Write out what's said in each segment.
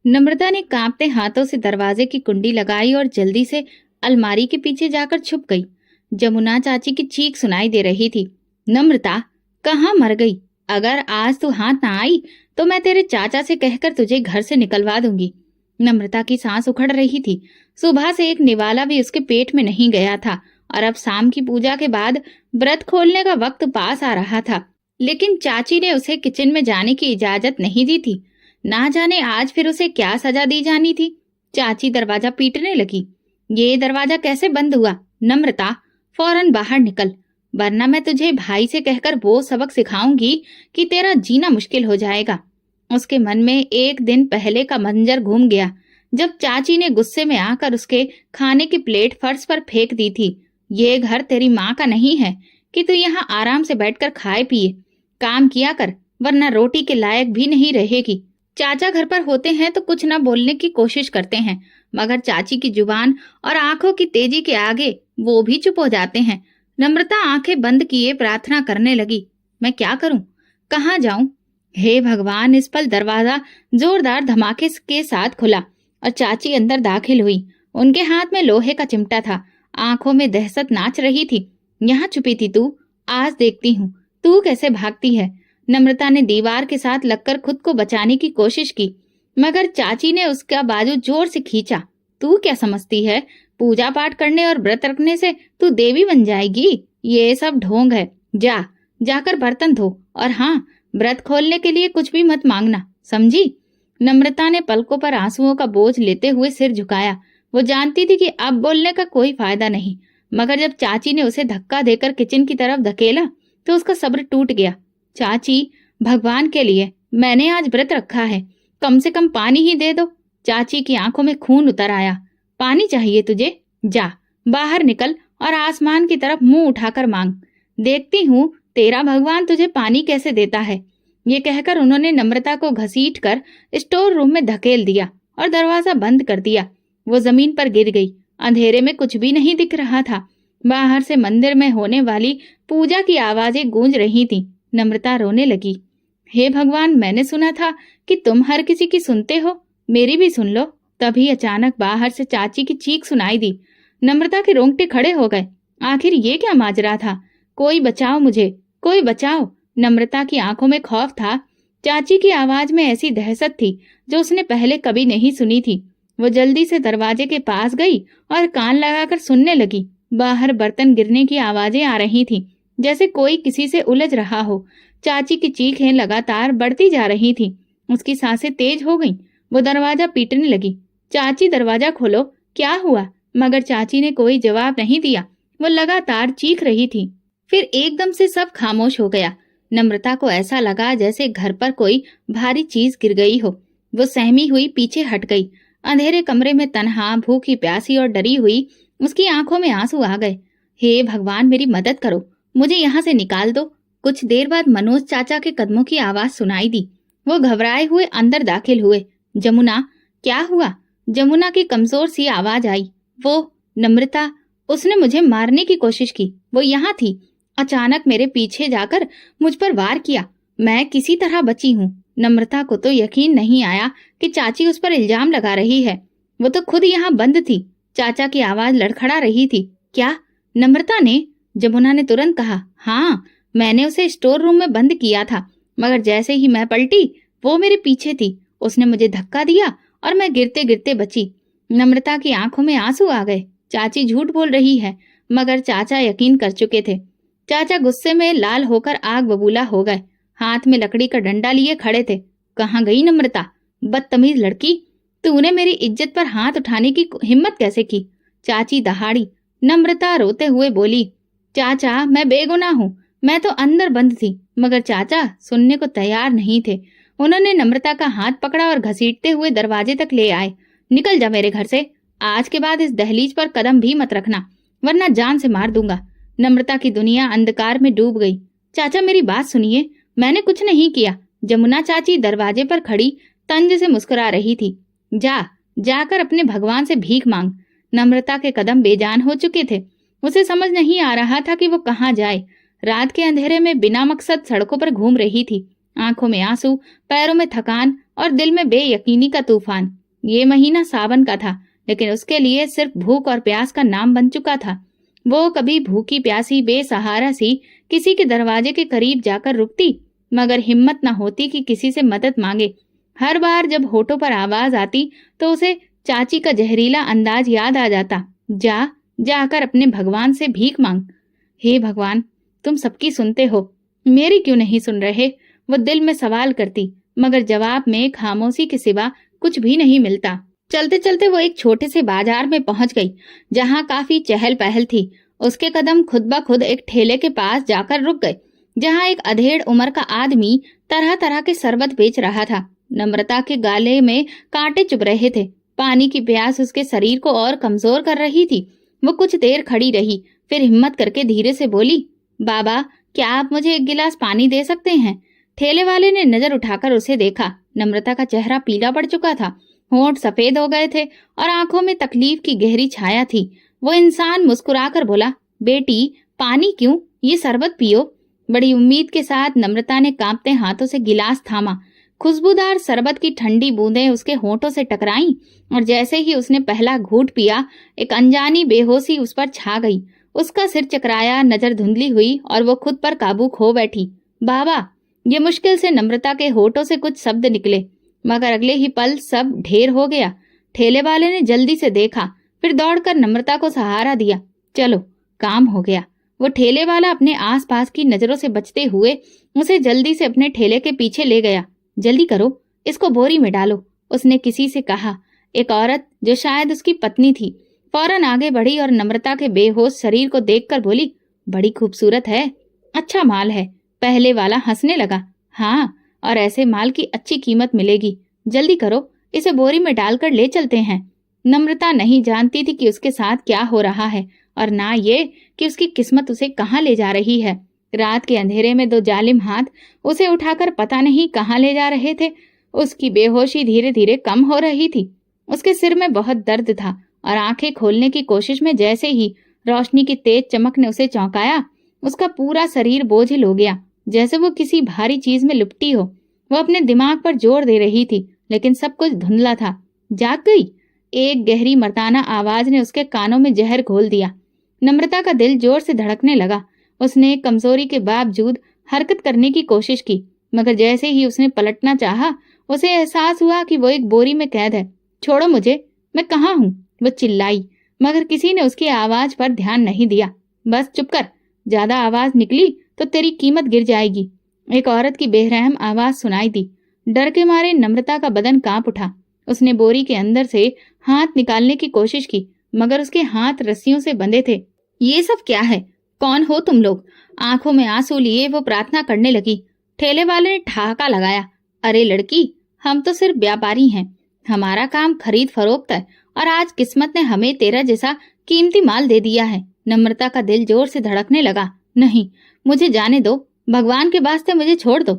नम्रता ने कांपते हाथों से दरवाजे की कुंडी लगाई और जल्दी से अलमारी के पीछे जाकर छुप गई। जमुना चाची की चीख सुनाई दे रही थी। नम्रता, कहाँ मर गई? अगर आज तू हाथ ना आई तो मैं तेरे चाचा से कहकर तुझे घर से निकलवा दूंगी। नम्रता की सांस उखड़ रही थी। सुबह से एक निवाला भी उसके पेट में नहीं गया था और अब शाम की पूजा के बाद व्रत खोलने का वक्त पास आ रहा था, लेकिन चाची ने उसे किचन में जाने की इजाजत नहीं दी थी। ना जाने आज फिर उसे क्या सजा दी जानी थी। चाची दरवाजा पीटने लगी। ये दरवाजा कैसे बंद हुआ? नम्रता, फौरन बाहर निकल, वरना मैं तुझे भाई से कहकर वो सबक सिखाऊंगी कि तेरा जीना मुश्किल हो जाएगा। उसके मन में एक दिन पहले का मंजर घूम गया, जब चाची ने गुस्से में आकर उसके खाने की प्लेट फर्श पर फेंक दी थी। ये घर तेरी माँ का नहीं है कि तू यहाँ आराम से बैठकर खाए पिए। काम किया कर, वरना रोटी के लायक भी नहीं रहेगी। चाचा घर पर होते हैं तो कुछ न बोलने की कोशिश करते हैं, मगर चाची की जुबान और आंखों की तेजी के आगे वो भी चुप हो जाते हैं। नम्रता आंखें बंद किए प्रार्थना करने लगी। मैं क्या करूं? कहाँ जाऊं? हे भगवान! इस पल दरवाजा जोरदार धमाके के साथ खुला और चाची अंदर दाखिल हुई। उनके हाथ में लोहे का चिमटा था, आंखों में दहशत नाच रही थी। यहाँ छुपी थी तू? आज देखती हूँ तू कैसे भागती है। नम्रता ने दीवार के साथ लगकर खुद को बचाने की कोशिश की, मगर चाची ने उसका बाजू जोर से खींचा। तू क्या समझती है, पूजा पाठ करने और व्रत रखने से तू देवी बन जाएगी? ये सब ढोंग है। जाकर बर्तन धो, और हाँ, व्रत खोलने के लिए कुछ भी मत मांगना, समझी? नम्रता ने पलकों पर आंसुओं का बोझ लेते हुए सिर झुकाया। वो जानती थी कि अब बोलने का कोई फायदा नहीं, मगर जब चाची ने उसे धक्का देकर किचन की तरफ धकेला तो उसका सब्र टूट गया। चाची, भगवान के लिए मैंने आज व्रत रखा है, कम से कम पानी ही दे दो। चाची की आंखों में खून उतर आया। पानी चाहिए तुझे? जा, बाहर निकल और आसमान की तरफ मुंह उठाकर मांग, देखती हूँ तेरा भगवान तुझे पानी कैसे देता है। ये कहकर उन्होंने नम्रता को घसीट कर स्टोर रूम में धकेल दिया और दरवाजा बंद कर दिया। वो जमीन पर गिर गई। अंधेरे में कुछ भी नहीं दिख रहा था। बाहर से मंदिर में होने वाली पूजा की आवाजें गूंज रही थीं। नम्रता रोने लगी। हे भगवान, मैंने सुना था कि तुम हर किसी की सुनते हो, मेरी भी सुन लो। तभी अचानक बाहर से चाची की चीख सुनाई दी। नम्रता के रोंगटे खड़े हो गए। आखिर ये क्या माजरा था? कोई बचाओ मुझे, कोई बचाओ। नम्रता की आंखों में खौफ था। चाची की आवाज में ऐसी दहशत थी जो उसने पहले कभी नहीं सुनी थी। वो जल्दी से दरवाजे के पास गई और कान लगाकर सुनने लगी। बाहर बर्तन गिरने की आवाजें आ रही थीं, जैसे कोई किसी से उलझ रहा हो। चाची की चीखें लगातार बढ़ती जा रही थीं। उसकी सांसें तेज हो गईं। वो दरवाजा पीटने लगी। चाची, दरवाजा खोलो, क्या हुआ? मगर चाची ने कोई जवाब नहीं दिया। वो लगातार चीख रही थी। फिर एकदम से सब खामोश हो गया। नम्रता को ऐसा लगा जैसे घर पर कोई भारी चीज गिर गई हो। वो सहमी हुई पीछे हट गई। अंधेरे कमरे में तन्हा, भूखी, प्यासी और डरी हुई उसकी आंखों में आंसू आ गए। हे भगवान, मेरी मदद करो, मुझे यहाँ से निकाल दो। कुछ देर बाद मनोज चाचा के कदमों की आवाज सुनाई दी। वो घबराए हुए अंदर दाखिल हुए। जमुना, क्या हुआ? जमुना की कमजोर सी आवाज आई। वो नम्रता, उसने मुझे मारने की कोशिश की। वो यहाँ थी, अचानक मेरे पीछे जाकर मुझ पर वार किया। मैं किसी तरह बची हूँ। नम्रता को तो यकीन नहीं आया कि चाची उस पर इल्जाम लगा रही है। वो तो खुद यहाँ बंद थी। चाचा की आवाज लड़खड़ा रही थी। क्या? नम्रता ने? जमुना ने तुरंत कहा। हाँ, मैंने उसे स्टोर रूम में बंद किया था, मगर जैसे ही मैं पलटी वो मेरे पीछे थी। उसने मुझे धक्का दिया और मैं गिरते गिरते बची। नम्रता की आंखों में आंसू आ गए। चाची झूठ बोल रही है, मगर चाचा यकीन कर चुके थे। चाचा गुस्से में लाल होकर आग बबूला हो गए। हाथ में लकड़ी का डंडा लिए खड़े थे। कहाँ गई नम्रता? बदतमीज लड़की, तूने मेरी इज्जत पर हाथ उठाने की हिम्मत कैसे की? चाची दहाड़ी। नम्रता रोते हुए बोली, चाचा, मैं बेगुनाह हूँ, मैं तो अंदर बंद थी। मगर चाचा सुनने को तैयार नहीं थे। उन्होंने नम्रता का हाथ पकड़ा और घसीटते हुए दरवाजे तक ले आए। निकल जा मेरे घर से। आज के बाद इस दहलीज पर कदम भी मत रखना, वरना जान से मार दूंगा। नम्रता की दुनिया अंधकार में डूब गई। चाचा, मेरी बात सुनिए, मैंने कुछ नहीं किया। जमुना चाची दरवाजे पर खड़ी तंज से मुस्कुरा रही थी। जाकर अपने भगवान से भीख मांग। नम्रता के कदम बेजान हो चुके थे। उसे समझ नहीं आ रहा था कि वो कहाँ जाए। रात के अंधेरे में बिना मकसद सड़कों पर घूम रही थी। आंखों में आंसू, पैरों में थकान और दिल में बेयकीनी का तूफान। ये महीना सावन का था, लेकिन उसके लिए सिर्फ भूख और प्यास का नाम बन चुका था। वो कभी भूखी प्यासी बेसहारा सी किसी के दरवाजे के करीब जाकर रुकती, मगर हिम्मत न होती कि किसी से मदद मांगे। हर बार जब होठों पर आवाज आती तो उसे चाची का जहरीला अंदाज याद आ जाता, जाकर अपने भगवान से भीख मांग। हे भगवान, तुम सबकी सुनते हो, मेरी क्यों नहीं सुन रहे? वो दिल में सवाल करती, मगर जवाब में खामोशी के सिवा कुछ भी नहीं मिलता। चलते चलते वो एक छोटे से बाजार में पहुंच गई, जहां काफी चहल पहल थी। उसके कदम खुद ब खुद एक ठेले के पास जाकर रुक गए, जहां एक अधेड़ उम्र का आदमी तरह तरह के शरबत बेच रहा था। नम्रता के गाले में कांटे चुभ रहे थे। पानी की प्यास उसके शरीर को और कमजोर कर रही थी। वो कुछ देर खड़ी रही, फिर हिम्मत करके धीरे से बोली, बाबा, क्या आप मुझे एक गिलास पानी दे सकते हैं? ठेले वाले ने नजर उठाकर उसे देखा। नम्रता का चेहरा पीला पड़ चुका था, होंठ सफेद हो गए थे और आंखों में तकलीफ की गहरी छाया थी। वो इंसान मुस्कुराकर बोला, बेटी, पानी क्यों, ये शरबत पियो। बड़ी उम्मीद के साथ नम्रता ने कांपते हाथों से गिलास थामा। खुशबूदार शरबत की ठंडी बूंदें उसके होंठों से टकराईं और जैसे ही उसने पहला घूंट पिया, एक अनजानी बेहोशी उस पर छा गई। उसका सिर चकराया, नजर धुंधली हुई और वो खुद पर काबू खो बैठी। बाबा, ये मुश्किल से नम्रता के होठों से कुछ शब्द निकले, मगर अगले ही पल सब ढेर हो गया। ठेले वाले ने जल्दी से देखा, फिर दौड़कर नम्रता को सहारा दिया। चलो, काम हो गया। वो ठेले वाला अपने आसपास की नजरों से बचते हुए उसे जल्दी से अपने ठेले के पीछे ले गया। जल्दी करो, इसको बोरी में डालो, उसने किसी से कहा। एक औरत, जो शायद उसकी पत्नी थी, फौरन आगे बढ़ी और नम्रता के बेहोश शरीर को देखकर बोली, बड़ी खूबसूरत है, अच्छा माल है। पहले वाला हंसने लगा। हाँ, और ऐसे माल की अच्छी कीमत मिलेगी। जल्दी करो, इसे बोरी में डालकर ले चलते हैं। नम्रता नहीं जानती थी कि उसके साथ क्या हो रहा है और ना ये कि उसकी किस्मत उसे कहाँ ले जा रही है। रात के अंधेरे में दो जालिम हाथ उसे उठाकर पता नहीं कहाँ ले जा रहे थे। उसकी बेहोशी धीरे धीरे कम हो रही थी। उसके सिर में बहुत दर्द था और आंखें खोलने की कोशिश में जैसे ही रोशनी की तेज चमक ने उसे चौंकाया, उसका पूरा शरीर बोझिल हो गया, जैसे वो किसी भारी चीज में लिपटी हो। वो अपने दिमाग पर जोर दे रही थी, लेकिन सब कुछ धुंधला था। जाग गई, एक गहरी मर्दाना आवाज ने उसके कानों में जहर घोल दिया। नम्रता का दिल जोर से धड़कने लगा। उसने कमजोरी के बावजूद हरकत करने की कोशिश की, मगर जैसे ही उसने पलटना चाहा, उसे एहसास हुआ कि वो एक बोरी में कैद है। छोड़ो मुझे, मैं कहाँ हूँ? वो चिल्लाई, मगर किसी ने उसकी आवाज पर ध्यान नहीं दिया। बस चुप कर, ज्यादा आवाज निकली तो तेरी कीमत गिर जाएगी। एक औरत की बेरहम आवाज सुनाई दी। डर के मारे नम्रता का बदन कांप उठा। उसने बोरी के अंदर से हाथ निकालने की कोशिश की, मगर उसके हाथ रस्सियों से बंधे थे। ये सब क्या है? कौन हो तुम लोग? आंखों में आंसू लिए वो प्रार्थना करने लगी। ठेले वाले ने ठहाका लगाया, अरे लड़की, हम तो सिर्फ व्यापारी हैं, हमारा काम खरीद फरोख्त है और आज किस्मत ने हमें तेरा जैसा कीमती माल दे दिया है। नम्रता का दिल जोर से धड़कने लगा। नहीं, मुझे जाने दो, भगवान के वास्ते मुझे छोड़ दो।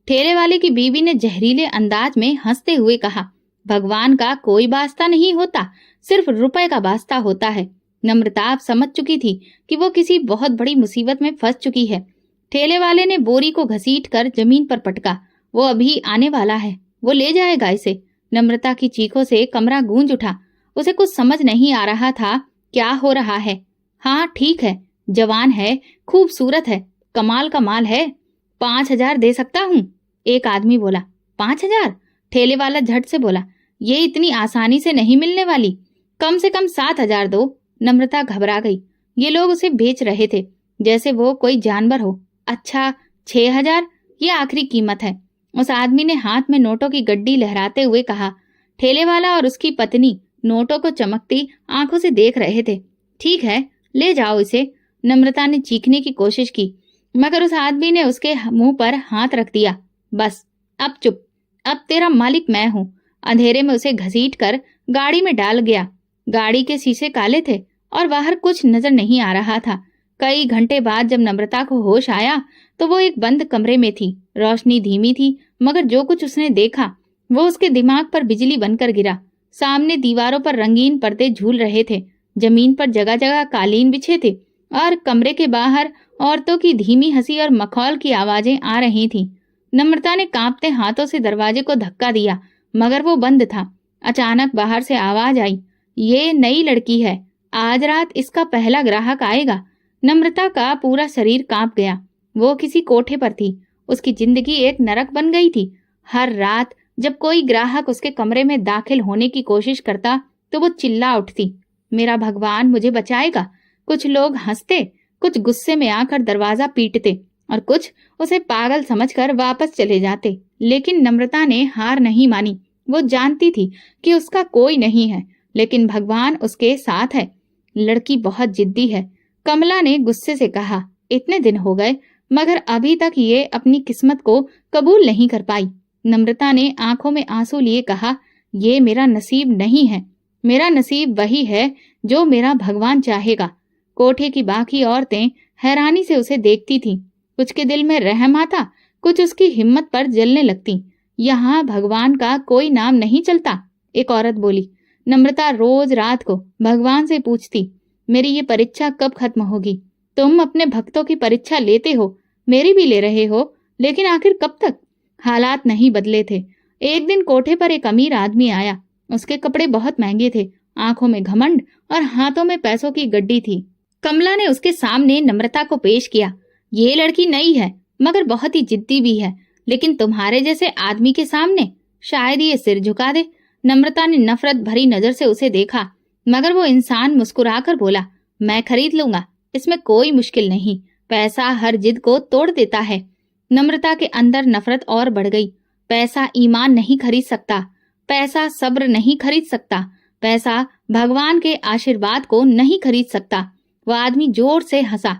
ठेले वाले की बीवी ने जहरीले अंदाज में हंसते हुए कहा, भगवान का कोई वास्ता नहीं होता, सिर्फ रुपए का वास्ता होता है। नम्रता अब समझ चुकी थी कि वो किसी बहुत बड़ी मुसीबत में फंस चुकी है। ठेले वाले ने बोरी को घसीट कर जमीन पर पटका। वो अभी आने वाला है, वो ले जाएगा इसे। नम्रता की चीखों से कमरा गूंज उठा। उसे कुछ समझ नहीं आ रहा था क्या हो रहा है। हाँ ठीक है, जवान है, खूबसूरत है, कमाल का माल है। 5,000 दे सकता हूँ, एक आदमी बोला। 5,000? ठेले वाला झट से बोला, ये इतनी आसानी से नहीं मिलने वाली, कम से कम 7,000 दो। नम्रता घबरा गई। ये लोग उसे बेच रहे थे जैसे वो कोई जानवर हो। अच्छा, 6,000? ये आखिरी कीमत है, उस आदमी ने हाथ में नोटों की गड्डी लहराते हुए कहा। ठेले वाला और उसकी पत्नी नोटों को चमकती आंखों से देख रहे थे। ठीक है, ले जाओ इसे। नम्रता ने चीखने की कोशिश की, मगर उस आदमी ने उसके मुंह पर हाथ रख दिया। बस, अब चुप, अब तेरा मालिक मैं हूँ। अंधेरे में उसे घसीट कर गाड़ी में डाल गया। गाड़ी के शीशे काले थे और बाहर कुछ नजर नहीं आ रहा था। कई घंटे बाद जब नम्रता को होश आया तो वो एक बंद कमरे में थी। रोशनी धीमी थी, मगर जो कुछ उसने देखा वो उसके दिमाग पर बिजली बनकर गिरा। सामने दीवारों पर रंगीन पर्दे झूल रहे थे, जमीन पर जगह जगह कालीन बिछे थे और कमरे के बाहर औरतों की धीमी हंसी और मखौल की आवाजें आ रही थीं। नम्रता ने कांपते हाथों से दरवाजे को धक्का दिया, मगर वो बंद था। अचानक बाहर से आवाज आई, ये नई लड़की है, आज रात इसका पहला ग्राहक आएगा। नम्रता का पूरा शरीर कांप गया। वो किसी कोठे पर थी। उसकी जिंदगी एक नरक बन गई थी। हर रात जब कोई ग्राहक उसके कमरे में दाखिल होने की कोशिश करता तो वो चिल्ला उठती, मेरा भगवान मुझे बचाएगा। कुछ लोग हंसते, कुछ गुस्से में आकर दरवाजा पीटते और कुछ उसे पागल समझकर वापस चले जाते। लेकिन नम्रता ने हार नहीं मानी। वो जानती थी कि उसका कोई नहीं है, लेकिन भगवान उसके साथ है। लड़की बहुत जिद्दी है, कमला ने गुस्से से कहा। इतने दिन हो गए मगर अभी तक ये अपनी किस्मत को कबूल नहीं कर पाई। नम्रता ने आंखों में आंसू लिए कहा, ये मेरा नसीब नहीं है, मेरा नसीब वही है जो मेरा भगवान चाहेगा। कोठे की बाकी औरतें हैरानी से उसे देखती थीं। कुछ के दिल में रहम आता, कुछ उसकी हिम्मत पर जलने लगती। यहाँ भगवान का कोई नाम नहीं चलता, एक औरत बोली। नम्रता रोज रात को भगवान से पूछती, मेरी ये परीक्षा कब खत्म होगी? तुम अपने भक्तों की परीक्षा लेते हो, मेरी भी ले रहे हो, लेकिन आखिर कब तक? हालात नहीं बदले थे। एक दिन कोठे पर एक अमीर आदमी आया। उसके कपड़े बहुत महंगे थे, आंखों में घमंड और हाथों में पैसों की गड्डी थी। कमला ने उसके सामने नम्रता को पेश किया। ये लड़की नई है मगर बहुत ही जिद्दी भी है, लेकिन तुम्हारे जैसे आदमी के सामने शायद ये सिर झुका दे। नम्रता ने नफरत भरी नजर से उसे देखा, मगर वो इंसान मुस्कुराकर बोला, मैं खरीद लूंगा, इसमें कोई मुश्किल नहीं, पैसा हर जिद को तोड़ देता है। नम्रता के अंदर नफरत और बढ़ गई। पैसा ईमान नहीं खरीद सकता, पैसा सब्र नहीं खरीद सकता, पैसा भगवान के आशीर्वाद को नहीं खरीद सकता। वह आदमी जोर से हंसा।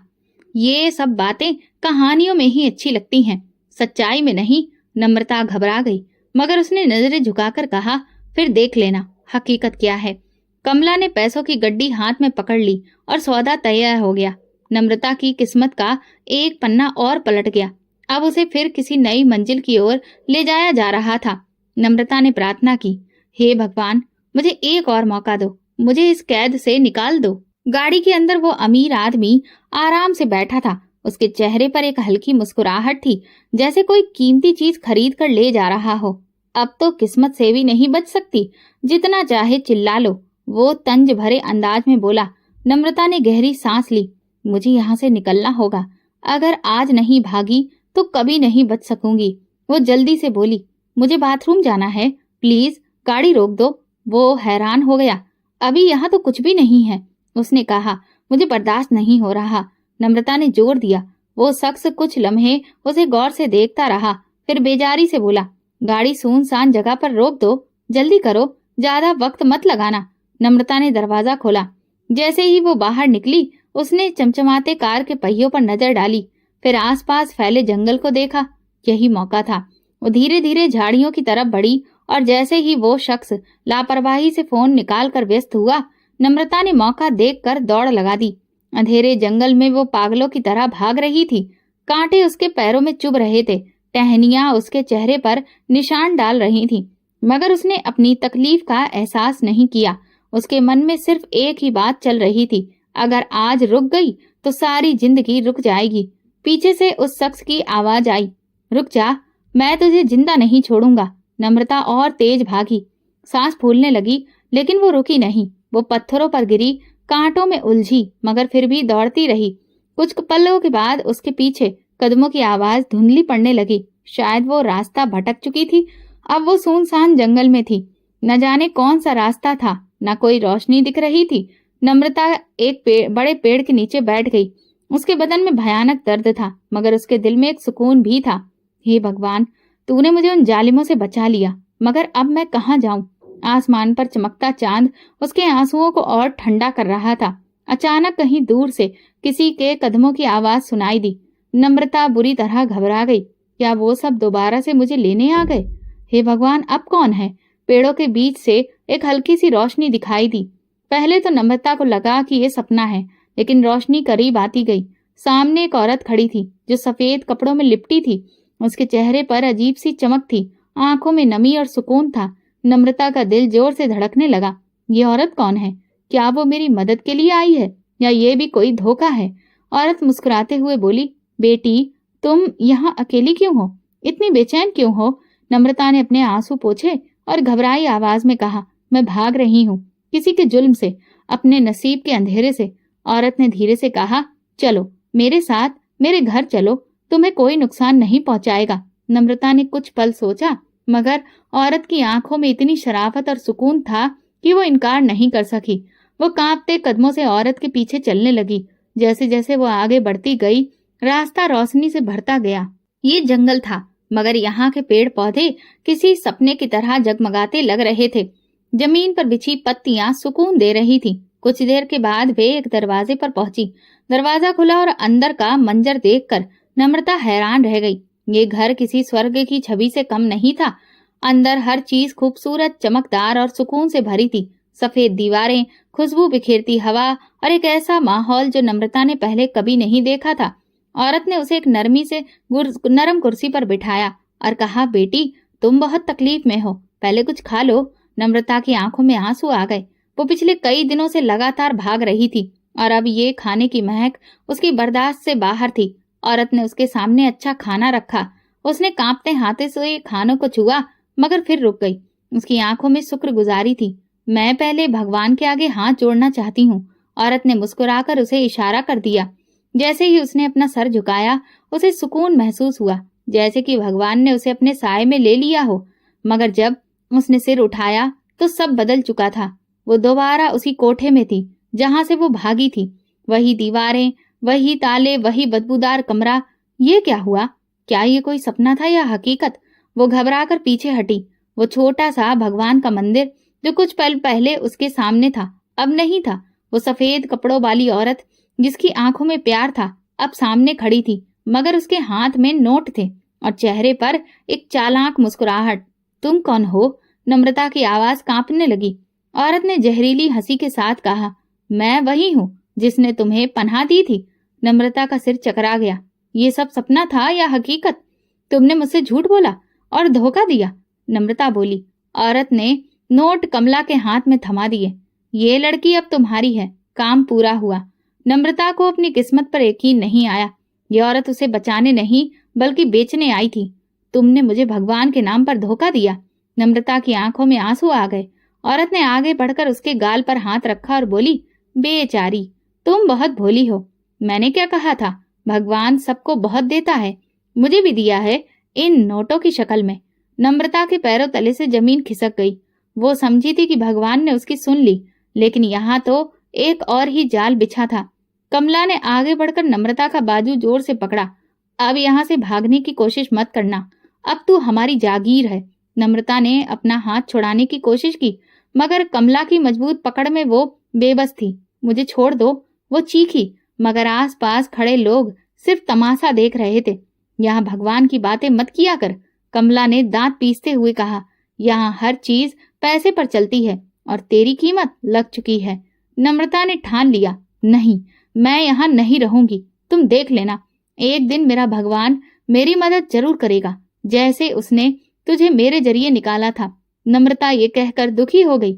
ये सब बातें कहानियों में ही अच्छी लगती हैं, सच्चाई में नहीं। नम्रता घबरा गई, मगर उसने नजरें झुकाकर कहा, फिर देख लेना हकीकत क्या है। कमला ने पैसों की गड्डी हाथ में पकड़ ली और सौदा तैयार हो गया। नम्रता की किस्मत का एक पन्ना और पलट गया। अब उसे फिर किसी नई मंजिल की ओर ले जाया जा रहा था। नम्रता ने प्रार्थना की, हे भगवान, मुझे एक और मौका दो, मुझे इस कैद से निकाल दो। गाड़ी के अंदर वो अमीर आदमी आराम से बैठा था। उसके चेहरे पर एक हल्की मुस्कुराहट थी, जैसे कोई कीमती चीज खरीद कर ले जा रहा हो। अब तो किस्मत से भी नहीं बच सकती, जितना चाहे चिल्ला लो, वो तंज भरे अंदाज में बोला। नम्रता ने गहरी सांस ली। मुझे यहाँ से निकलना होगा, अगर आज नहीं भागी तो कभी नहीं बच सकूंगी। वो जल्दी से बोली, मुझे बाथरूम जाना है, प्लीज गाड़ी रोक दो। वो हैरान हो गया, अभी यहाँ तो कुछ भी नहीं है। उसने कहा, मुझे बर्दाश्त नहीं हो रहा। नम्रता ने जोर दिया। वो शख्स कुछ लम्हे उसे गौर से देखता रहा, फिर बेजारी से बोला, गाड़ी सुनसान जगह पर रोक दो, जल्दी करो, ज्यादा वक्त मत लगाना। नम्रता ने दरवाजा खोला। जैसे ही वो बाहर निकली, उसने चमचमाते कार के पहियों पर नजर डाली, फिर आसपास फैले जंगल को देखा। यही मौका था। वो धीरे धीरे झाड़ियों की तरफ बढ़ी और जैसे ही वो शख्स लापरवाही से फोन निकाल कर व्यस्त हुआ, नम्रता ने मौका देखकर दौड़ लगा दी। अंधेरे जंगल में वो पागलों की तरह भाग रही थी। कांटे उसके पैरों में चुभ रहे थे, टहनियां उसके चेहरे पर निशान डाल रही थी, मगर उसने अपनी तकलीफ का एहसास नहीं किया। उसके मन में सिर्फ एक ही बात चल रही थी, अगर आज रुक गई तो सारी जिंदगी रुक जाएगी। पीछे से उस शख्स की आवाज आई, रुक जा, मैं तुझे जिंदा नहीं छोड़ूंगा। नम्रता और तेज भागी, सांस फूलने लगी, लेकिन वो रुकी नहीं। वो पत्थरों पर गिरी, कांटों में उलझी, मगर फिर भी दौड़ती रही। कुछ पलों के बाद उसके पीछे कदमों की आवाज धुंधली पड़ने लगी। शायद वो रास्ता भटक चुकी थी। अब वो सुनसान जंगल में थी। न जाने कौन सा रास्ता था, न कोई रोशनी दिख रही थी। नम्रता एक बड़े पेड़ के नीचे बैठ गई। उसके बदन में भयानक दर्द था, मगर उसके दिल में एक सुकून भी था। हे भगवान, तूने मुझे उन जालिमों से बचा लिया, मगर अब मैं कहाँ जाऊं? आसमान पर चमकता चांद उसके आंसुओं को और ठंडा कर रहा था। अचानक कहीं दूर से किसी के कदमों की आवाज सुनाई दी। नम्रता बुरी तरह घबरा गई। क्या वो सब दोबारा से मुझे लेने आ गए? हे भगवान, अब कौन है? पेड़ों के बीच से एक हल्की सी रोशनी दिखाई दी। पहले तो नम्रता को लगा कि ये सपना है, लेकिन रोशनी करीब आती गई। सामने एक औरत खड़ी थी जो सफेद कपड़ों में लिपटी थी। उसके चेहरे पर अजीब सी चमक थी, आंखों में नमी और सुकून था। नम्रता का दिल जोर से धड़कने लगा। ये औरत कौन है? क्या वो मेरी मदद के लिए आई है, या ये भी कोई धोखा है? औरत मुस्कुराते हुए बोली, बेटी, तुम यहाँ अकेली क्यों हो? इतनी बेचैन क्यों हो? नम्रता ने अपने आंसू पोंछे और घबराई आवाज में कहा। मैं भाग रही हूँ, किसी के जुल्म से, अपने नसीब के अंधेरे से। औरत ने धीरे से कहा, चलो मेरे साथ, मेरे घर चलो, तुम्हें कोई नुकसान नहीं पहुंचाएगा। नम्रता ने कुछ पल सोचा, मगर औरत की आंखों में इतनी शराफत और सुकून था कि वो इनकार नहीं कर सकी। वो कांपते कदमों से औरत के पीछे चलने लगी। जैसे जैसे वो आगे बढ़ती गई, रास्ता रोशनी से भरता गया। ये जंगल था, मगर यहाँ के पेड़ पौधे किसी सपने की तरह जगमगाते लग रहे थे। जमीन पर बिछी पत्तियां सुकून दे रही थी। कुछ देर के बाद वे एक दरवाजे पर पहुंची। दरवाजा खुला और अंदर का मंजर देखकर नम्रता हैरान रह गई। ये घर किसी स्वर्ग की छवि से कम नहीं था। अंदर हर चीज खूबसूरत, चमकदार और सुकून से भरी थी। सफेद दीवारें, खुशबू बिखेरती हवा और एक ऐसा माहौल जो नम्रता ने पहले कभी नहीं देखा था। औरत ने उसे एक नरम कुर्सी पर बिठाया और कहा, बेटी तुम बहुत तकलीफ में हो, पहले कुछ खा लो। नम्रता की आंखों में आंसू आ गए। वो पिछले कई दिनों से लगातार भाग रही थी और अब ये खाने की महक उसकी बर्दाश्त से बाहर थी। औरत ने उसके सामने अच्छा खाना रखा। उसने कांपते हाथों से खानों को छुआ, मगर फिर रुक गई। उसकी आंखों में शुक्रगुजारी थी। मैं पहले भगवान के आगे हाथ जोड़ना चाहती हूँ। औरत ने मुस्कुराकर उसे इशारा कर दिया। जैसे ही उसने अपना सर झुकाया, उसे सुकून महसूस हुआ, जैसे कि भगवान ने उसे अपने साए में ले लिया हो। मगर जब उसने सिर उठाया तो सब बदल चुका था। वो दोबारा उसी कोठे में थी जहां से वो भागी थी। वही दीवारें, वही ताले, वही बदबूदार कमरा। ये क्या हुआ? क्या ये कोई सपना था या हकीकत? वो घबराकर पीछे हटी। वो छोटा सा भगवान का मंदिर जो कुछ पल पहले उसके सामने था, अब नहीं था। वो सफेद कपड़ों वाली औरत जिसकी आंखों में प्यार था, अब सामने खड़ी थी, मगर उसके हाथ में नोट थे और चेहरे पर एक चालाक मुस्कुराहट। तुम कौन हो? नम्रता की आवाज कांपने लगी। औरत ने जहरीली हंसी के साथ कहा, मैं वही हूँ जिसने तुम्हें पनाह दी थी। नम्रता का सिर चकरा गया। ये सब सपना था या हकीकत? तुमने मुझसे झूठ बोला और धोखा दिया। नम्रता बोली। औरत ने नोट कमला के हाथ में थमा दिए। ये लड़की अब तुम्हारी है। काम पूरा हुआ। नम्रता को अपनी किस्मत पर यकीन नहीं आया। ये औरत उसे बचाने नहीं बल्कि बेचने आई थी। तुमने मुझे भगवान के नाम पर धोखा दिया। नम्रता की आंखों में आंसू आ गए। औरत ने आगे बढ़कर उसके गाल पर हाथ रखा और बोली, बेचारी, तुम बहुत भोली हो। मैंने क्या कहा था? भगवान सबको बहुत देता है, मुझे भी दिया है, इन नोटों की शक्ल में। नम्रता के पैरों तले से जमीन खिसक गई। वो समझी थी कि भगवान ने उसकी सुन ली, लेकिन यहाँ तो एक और ही जाल बिछा था। कमला ने आगे बढ़कर नम्रता का बाजू जोर से पकड़ा। अब यहाँ से भागने की कोशिश मत करना, अब तू हमारी जागीर है। नम्रता ने अपना हाथ छुड़ाने की कोशिश की, मगर कमला की मजबूत पकड़ में वो बेबस थी। मुझे छोड़ दो, वो चीखी, मगर आसपास खड़े लोग सिर्फ तमाशा देख रहे थे। यहाँ भगवान की बातें मत किया कर, कमला ने दांत पीसते हुए कहा। यहाँ हर चीज पैसे पर चलती है और तेरी कीमत लग चुकी है। नम्रता ने ठान लिया, नहीं, मैं यहाँ नहीं रहूंगी। तुम देख लेना, एक दिन मेरा भगवान मेरी मदद जरूर करेगा, जैसे उसने तुझे मेरे जरिए निकाला था। नम्रता ये कहकर दुखी हो गई।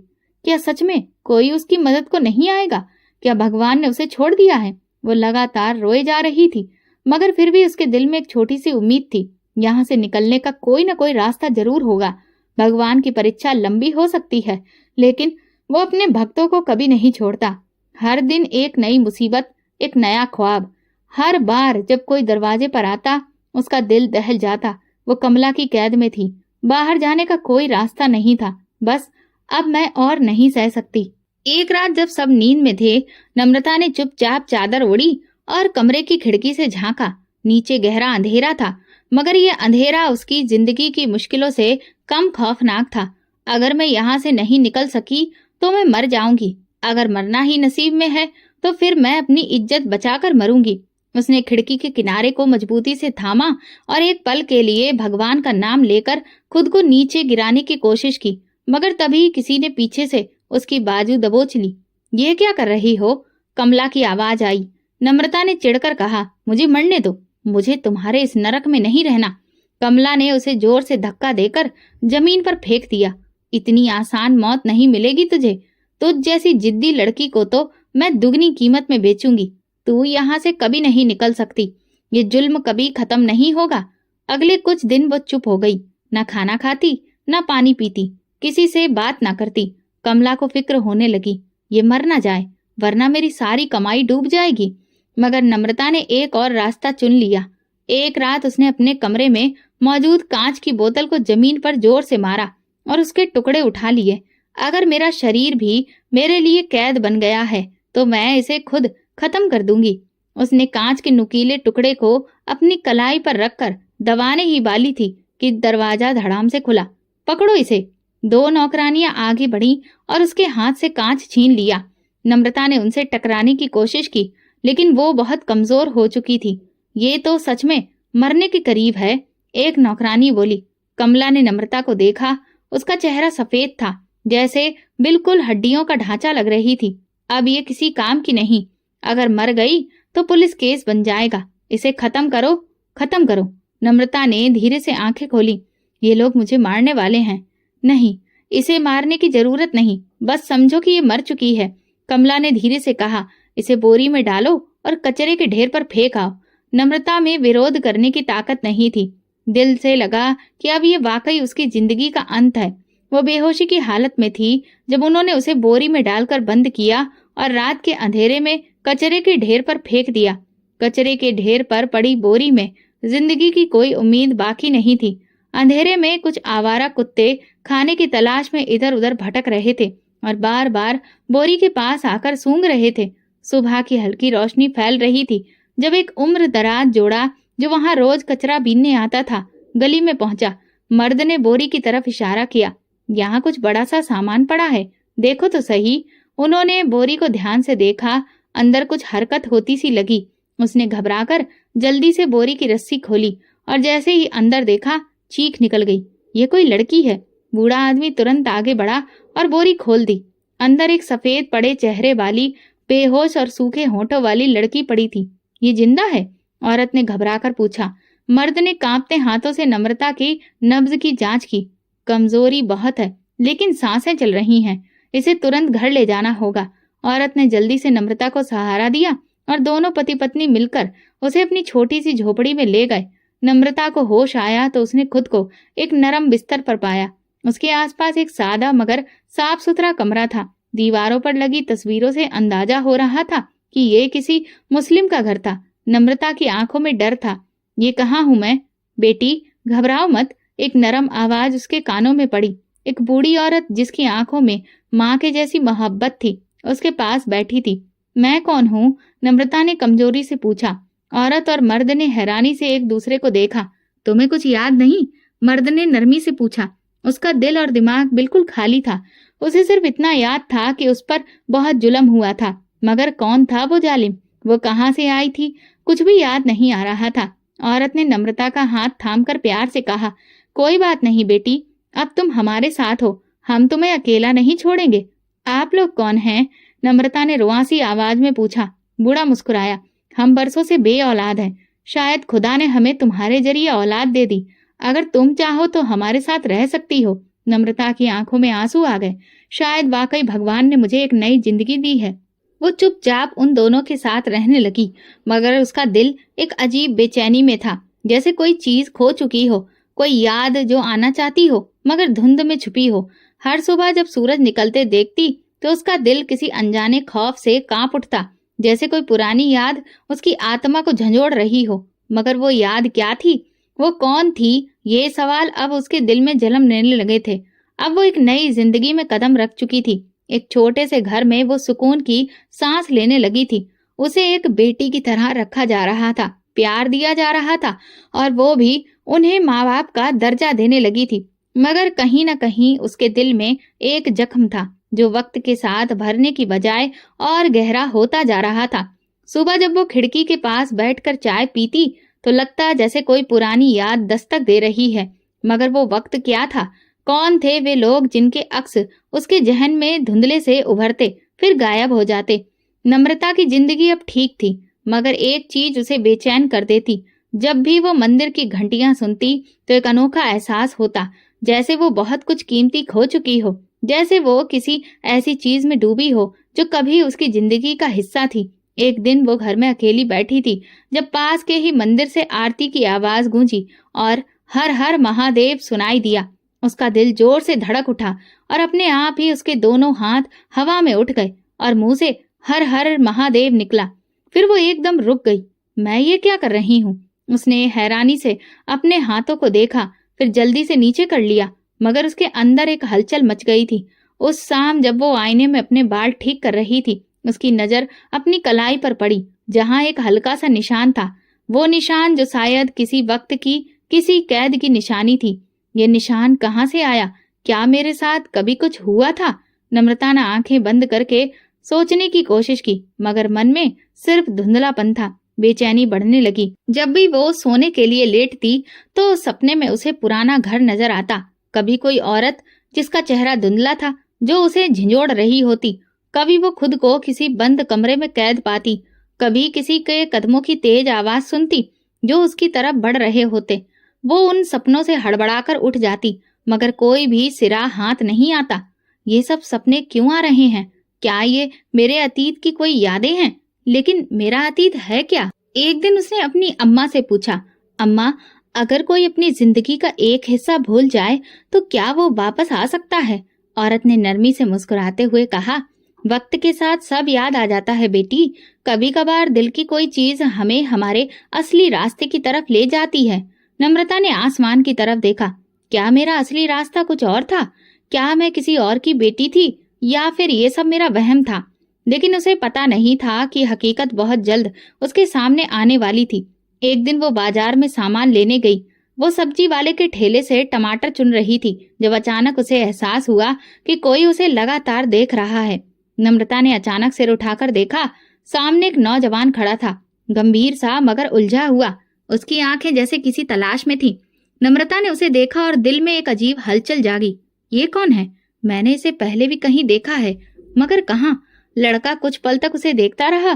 क्या सच में कोई उसकी मदद को नहीं आएगा? क्या भगवान ने उसे छोड़ दिया है? वो लगातार रोए जा रही थी, मगर फिर भी उसके दिल में एक छोटी सी उम्मीद थी। यहाँ से निकलने का कोई न कोई रास्ता जरूर होगा। भगवान की परीक्षा लंबी हो सकती है, लेकिन वो अपने भक्तों को कभी नहीं छोड़ता। हर दिन एक नई मुसीबत, एक नया ख्वाब। हर बार जब कोई दरवाजे पर आता, उसका दिल दहल जाता। वो कमला की कैद में थी, बाहर जाने का कोई रास्ता नहीं था। बस अब मैं और नहीं सह सकती। एक रात जब सब नींद में थे, नम्रता ने चुपचाप चादर ओढ़ी और कमरे की खिड़की से झांका। नीचे गहरा अंधेरा था, मगर ये अंधेरा उसकी जिंदगी की मुश्किलों से कम खौफनाक था। अगर मैं यहाँ से नहीं निकल सकी तो मैं मर जाऊंगी। अगर मरना ही नसीब में है तो फिर मैं अपनी इज्जत बचाकर मरूंगी। उसने खिड़की के किनारे को मजबूती से थामा और एक पल के लिए भगवान का नाम लेकर खुद को नीचे गिराने की कोशिश की, मगर तभी किसी ने पीछे से उसकी बाजू दबोच ली। ये क्या कर रही हो? कमला की आवाज आई। नम्रता ने चिढ़कर कहा, मुझे मरने दो, मुझे तुम्हारे इस नरक में नहीं रहना। कमला ने उसे जोर से धक्का देकर जमीन पर फेंक दिया। इतनी आसान मौत नहीं मिलेगी तुझे। तुझ जैसी जिद्दी लड़की को तो मैं दुगनी कीमत में बेचूंगी। तू यहाँ से कभी नहीं निकल सकती। ये जुल्म कभी खत्म नहीं होगा। अगले कुछ दिन वो चुप हो गई, ना खाना खाती, ना पानी पीती, किसी से बात ना करती। कमला को फिक्र होने लगी, ये मर ना जाए वरना मेरी सारी कमाई डूब जाएगी। मगर नम्रता ने एक और रास्ता चुन लिया। एक रात उसने अपने कमरे में मौजूद कांच की बोतल को जमीन पर जोर से मारा और उसके टुकड़े उठा लिए। अगर मेरा शरीर भी मेरे लिए कैद बन गया है तो मैं इसे खुद खत्म कर दूंगी। उसने कांच के नुकीले टुकड़े को अपनी कलाई पर रखकर दबाने ही वाली थी कि दरवाजा धड़ाम से खुला। पकड़ो इसे। दो नौकरानियां आगे बढ़ीं और उसके हाथ से कांच छीन लिया। नम्रता ने उनसे टकराने की कोशिश की, लेकिन वो बहुत कमजोर हो चुकी थी। ये तो सच में मरने के करीब है, एक नौकरानी बोली। कमला ने नम्रता को देखा। उसका चेहरा सफेद था, जैसे बिल्कुल हड्डियों का ढांचा लग रही थी। अब ये किसी काम की नहीं। अगर मर गई तो पुलिस केस बन जाएगा। इसे खत्म करो, खत्म करो। नम्रता ने धीरे से आंखें खोली। ये लोग मुझे मारने वाले हैं। नहीं, इसे मारने की जरूरत नहीं, बस समझो कि ये मर चुकी है। कमला ने धीरे से कहा, इसे बोरी में डालो और कचरे के ढेर पर फेंक आओ। नम्रता में विरोध करने की ताकत नहीं थी। दिल से लगा कि अब ये वाकई उसकी जिंदगी का अंत है। वो बेहोशी की हालत में थी जब उन्होंने उसे बोरी में डालकर बंद किया और रात के अंधेरे में कचरे के ढेर पर फेंक दिया। कचरे के ढेर पर पड़ी बोरी में जिंदगी की कोई उम्मीद बाकी नहीं थी। अंधेरे में कुछ आवारा कुत्ते खाने की तलाश में इधर उधर भटक रहे थे और बार बार बोरी के पास आकर सूंघ रहे थे। सुबह की हल्की रोशनी फैल रही थी जब एक उम्र दराज जोड़ा जो वहां रोज कचरा बीनने आता था गली में पहुंचा। मर्द ने बोरी की तरफ इशारा किया, यहाँ कुछ बड़ा सा सामान पड़ा है, देखो तो सही। उन्होंने बोरी को ध्यान से देखा। अंदर कुछ हरकत होती सी लगी। उसने घबराकर जल्दी से बोरी की रस्सी खोली और जैसे ही अंदर देखा, चीख निकल गई। ये कोई लड़की है। बूढ़ा आदमी तुरंत आगे बढ़ा और बोरी खोल दी। अंदर एक सफेद पड़े चेहरे वाली, बेहोश और सूखे होठों वाली लड़की पड़ी थी। ये जिंदा है? औरत ने घबराकर पूछा। मर्द ने कांपते हाथों से नम्रता की नब्ज की जांच की। कमजोरी बहुत है, लेकिन सांसें चल रही हैं। इसे तुरंत घर ले जाना होगा। औरत ने जल्दी से नम्रता को सहारा दिया और दोनों पति पत्नी मिलकर उसे अपनी छोटी सी झोपड़ी में ले गए। नम्रता को होश आया तो उसने खुद को एक नरम बिस्तर पर पाया। उसके आसपास एक सादा मगर साफ सुथरा कमरा था। दीवारों पर लगी तस्वीरों से अंदाजा हो रहा था कि ये किसी मुस्लिम का घर था। नम्रता की आंखों में डर था। ये कहाँ हूं मैं? बेटी, घबराओ मत, एक नरम आवाज उसके कानों में पड़ी। एक बूढ़ी औरत जिसकी आंखों में माँ के जैसी मोहब्बत थी, उसके पास बैठी थी। मैं कौन हूँ? नम्रता ने कमजोरी से पूछा। औरत और मर्द ने हैरानी से एक दूसरे को देखा। तुम्हें कुछ याद नहीं? मर्द ने नरमी से पूछा। उसका दिल और दिमाग बिल्कुल खाली था। उसे सिर्फ इतना याद था कि उस पर बहुत जुल्म हुआ था, मगर कौन था वो जालिम? वो कहाँ से आई थी? कुछ भी याद नहीं आ रहा था। औरत ने नम्रता का हाथ थामकर प्यार से कहा, कोई बात नहीं बेटी, अब तुम हमारे साथ हो, हम तुम्हें अकेला नहीं छोड़ेंगे। आप लोग कौन हैं? नम्रता ने रुआसी आवाज में पूछा। बूढ़ा मुस्कुराया। हम बरसों से बे औलाद हैं। शायद खुदा ने हमें तुम्हारे जरिए औलाद दे दी। अगर तुम चाहो तो हमारे साथ रह सकती हो। नम्रता की आंखों में आंसू आ गए। शायद वाकई भगवान ने मुझे एक नई जिंदगी दी है। वो चुपचाप उन दोनों के साथ रहने लगी, मगर उसका दिल एक अजीब बेचैनी में था, जैसे कोई चीज खो चुकी हो, कोई याद जो आना चाहती हो मगर धुंध में छुपी हो। हर सुबह जब सूरज निकलते देखती तो उसका दिल किसी अनजाने खौफ से कांप उठता, जैसे कोई पुरानी याद उसकी आत्मा को झंझोड़ रही हो। मगर वो याद क्या थी? वो कौन थी? ये सवाल अब उसके दिल में जन्म लेने लगे थे। अब वो एक नई जिंदगी में कदम रख चुकी थी। एक छोटे से घर में वो सुकून की सांस लेने लगी थी। उसे एक बेटी की तरह रखा जा रहा था, प्यार दिया जा रहा था और वो भी उन्हें माँ बाप का दर्जा देने लगी थी। मगर कहीं न कहीं उसके दिल में एक जख्म था जो वक्त के साथ भरने की बजाय और गहरा होता जा रहा था। सुबह जब वो खिड़की के पास बैठकर चाय पीती तो लगता जैसे कोई पुरानी याद दस्तक दे रही है। मगर वो वक्त क्या था? कौन थे वे लोग जिनके अक्स उसके जहन में धुंधले से उभरते फिर गायब हो जाते? नम्रता की जिंदगी अब ठीक थी, मगर एक चीज उसे बेचैन कर देती। जब भी वो मंदिर की घंटियां सुनती तो एक अनोखा एहसास होता, जैसे वो बहुत कुछ कीमती खो चुकी हो, जैसे वो किसी ऐसी चीज में डूबी हो जो कभी उसकी जिंदगी का हिस्सा थी। एक दिन वो घर में अकेली बैठी थी जब पास के ही मंदिर से आरती की आवाज गूंजी और हर हर महादेव सुनाई दिया। उसका दिल जोर से धड़क उठा और अपने आप ही उसके दोनों हाथ हवा में उठ गए और मुंह से हर हर महादेव निकला। फिर वो एकदम रुक गई। मैं ये क्या कर रही हूँ? उसने हैरानी से अपने हाथों को देखा, फिर जल्दी से नीचे कर लिया, मगर उसके अंदर एक हलचल मच गई थी। उस शाम जब वो आईने में अपने बाल ठीक कर रही थी, उसकी नजर अपनी कलाई पर पड़ी, जहां एक हल्का सा निशान था। वो निशान जो शायद किसी वक्त की किसी कैद की निशानी थी। ये निशान कहाँ से आया? क्या मेरे साथ कभी कुछ हुआ था? नम्रता ने आंखें बंद करके सोचने की कोशिश की, मगर मन में सिर्फ धुंधलापन था। बेचैनी बढ़ने लगी। जब भी वो सोने के लिए लेटती तो सपने में उसे पुराना घर नजर आता। कभी कोई औरत जिसका चेहरा धुंधला था जो उसे झिंझोड़ रही होती, कभी वो खुद को किसी बंद कमरे में कैद पाती, कभी किसी के कदमों की तेज आवाज सुनती जो उसकी तरफ बढ़ रहे होते। वो उन सपनों से हड़बड़ाकर उठ जाती, मगर कोई भी सिरा हाथ नहीं आता। ये सब सपने क्यों आ रहे हैं? क्या ये मेरे अतीत की कोई यादें हैं? लेकिन मेरा अतीत है क्या? एक दिन उसने अपनी अम्मा से पूछा, अम्मा, अगर कोई अपनी जिंदगी का एक हिस्सा भूल जाए तो क्या वो वापस आ सकता है? औरत ने नरमी से मुस्कुराते हुए कहा, वक्त के साथ सब याद आ जाता है बेटी। कभी कभार दिल की कोई चीज हमें हमारे असली रास्ते की तरफ ले जाती है। नम्रता ने आसमान की तरफ देखा। क्या मेरा असली रास्ता कुछ और था? क्या मैं किसी और की बेटी थी, या फिर ये सब मेरा वहम था? लेकिन उसे पता नहीं था कि हकीकत बहुत जल्द उसके सामने आने वाली थी। एक दिन वो बाजार में सामान लेने गई। वो सब्जी वाले के ठेले से टमाटर चुन रही थी जब अचानक उसे एहसास हुआ कि कोई उसे लगातार देख रहा है। नम्रता ने अचानक सिर उठाकर देखा। सामने एक नौजवान खड़ा था, गंभीर सा मगर उलझा हुआ। उसकी आंखें जैसे किसी तलाश में थी। नम्रता ने उसे देखा और दिल में एक अजीब हलचल जागी। ये कौन है? मैंने इसे पहले भी कहीं देखा है, मगर कहाँ? लड़का कुछ पल तक उसे देखता रहा,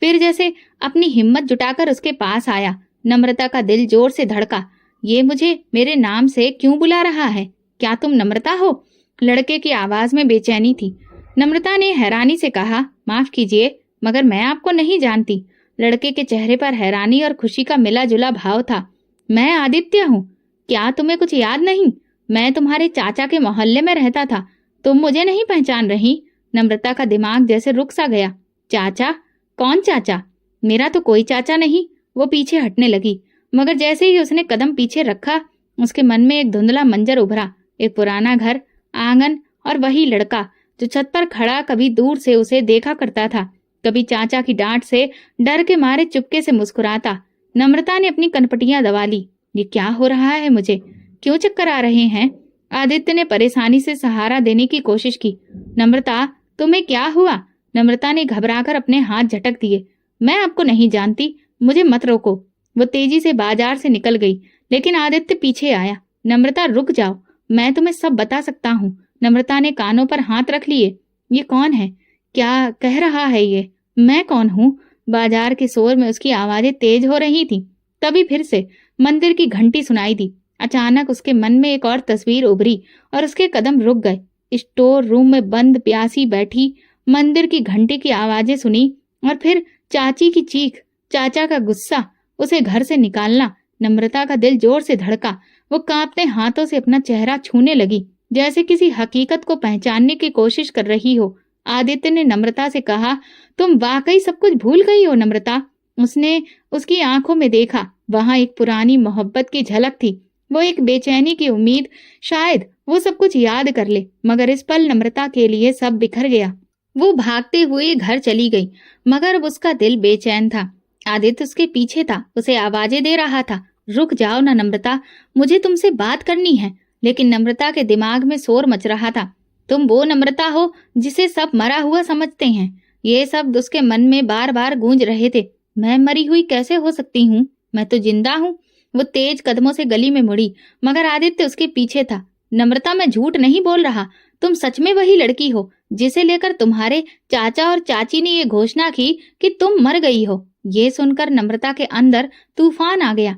फिर जैसे अपनी हिम्मत जुटाकर उसके पास आया। नम्रता का दिल जोर से धड़का। ये मुझे मेरे नाम से क्यों बुला रहा है? क्या तुम नम्रता हो? लड़के की आवाज में बेचैनी थी। नम्रता ने हैरानी से कहा, माफ कीजिए, मगर मैं आपको नहीं जानती। लड़के के चेहरे पर हैरानी और खुशी का मिला जुला भाव था। मैं आदित्य हूँ। क्या तुम्हें कुछ याद नहीं? मैं तुम्हारे चाचा के मोहल्ले में रहता था। तुम मुझे नहीं पहचान रही? नम्रता का दिमाग जैसे रुक सा गया। चाचा? कौन चाचा? मेरा तो कोई चाचा नहीं। वो पीछे हटने लगी, मगर जैसे ही उसने कदम पीछे रखा, उसके मन में एक धुंधला मंजर उभरा। एक पुराना घर, आंगन और वही लड़का जो छत पर खड़ा कभी दूर से उसे देखा करता था, कभी चाचा की डांट से डर के मारे चुपके से मुस्कुराता। नम्रता ने अपनी कनपटियां दबा ली। ये क्या हो रहा है मुझे? क्यों चक्कर आ रहे हैं? आदित्य ने परेशानी से सहारा देने की कोशिश की। नम्रता, तुम्हें क्या हुआ? नम्रता ने घबराकर अपने हाथ झटक दिए। मैं आपको नहीं जानती, मुझे मत रोको। वो तेजी से बाजार से निकल गई, लेकिन आदित्य पीछे आया। नम्रता, रुक जाओ, मैं तुम्हें सब बता सकता हूँ। नम्रता ने कानों पर हाथ रख लिए। ये कौन है? क्या कह रहा है ये? मैं कौन हूँ? बाजार के शोर में उसकी आवाजें तेज हो रही थी। तभी फिर से मंदिर की घंटी सुनाई दी। अचानक उसके मन में एक और तस्वीर उभरी और उसके कदम रुक गए। स्टोर रूम में बंद प्यासी बैठी, मंदिर की घंटी की आवाजें सुनी और फिर चाची की चीख, चाचा का गुस्सा, उसे घर से निकालना। नम्रता का दिल जोर से धड़का। वो कांपते हाथों से अपना चेहरा छूने लगी, जैसे किसी हकीकत को पहचानने की कोशिश कर रही हो। आदित्य ने नम्रता से कहा, तुम वाकई सब कुछ भूल गई हो नम्रता। उसने उसकी आंखों में देखा। वहां एक पुरानी मोहब्बत की झलक थी, वो एक बेचैनी की उम्मीद। शायद वो सब कुछ याद कर ले, मगर इस पल नम्रता के लिए सब बिखर गया। वो भागते हुए घर चली गई, मगर अब उसका दिल बेचैन था। आदित्य उसके पीछे था, उसे आवाजें दे रहा था, रुक जाओ ना नम्रता, मुझे तुमसे बात करनी है। लेकिन नम्रता के दिमाग में शोर मच रहा था। तुम वो नम्रता हो जिसे सब मरा हुआ समझते हैं। ये शब्द उसके मन में बार बार गूंज रहे थे। मैं मरी हुई कैसे हो सकती हूँ? मैं तो जिंदा हूँ। वो तेज कदमों से गली में मुड़ी, मगर आदित्य उसके पीछे था। नम्रता, मैं झूठ नहीं बोल रहा, तुम सच में वही लड़की हो जिसे लेकर तुम्हारे चाचा और चाची ने ये घोषणा की कि तुम मर गई हो। ये सुनकर नम्रता के अंदर तूफान आ गया।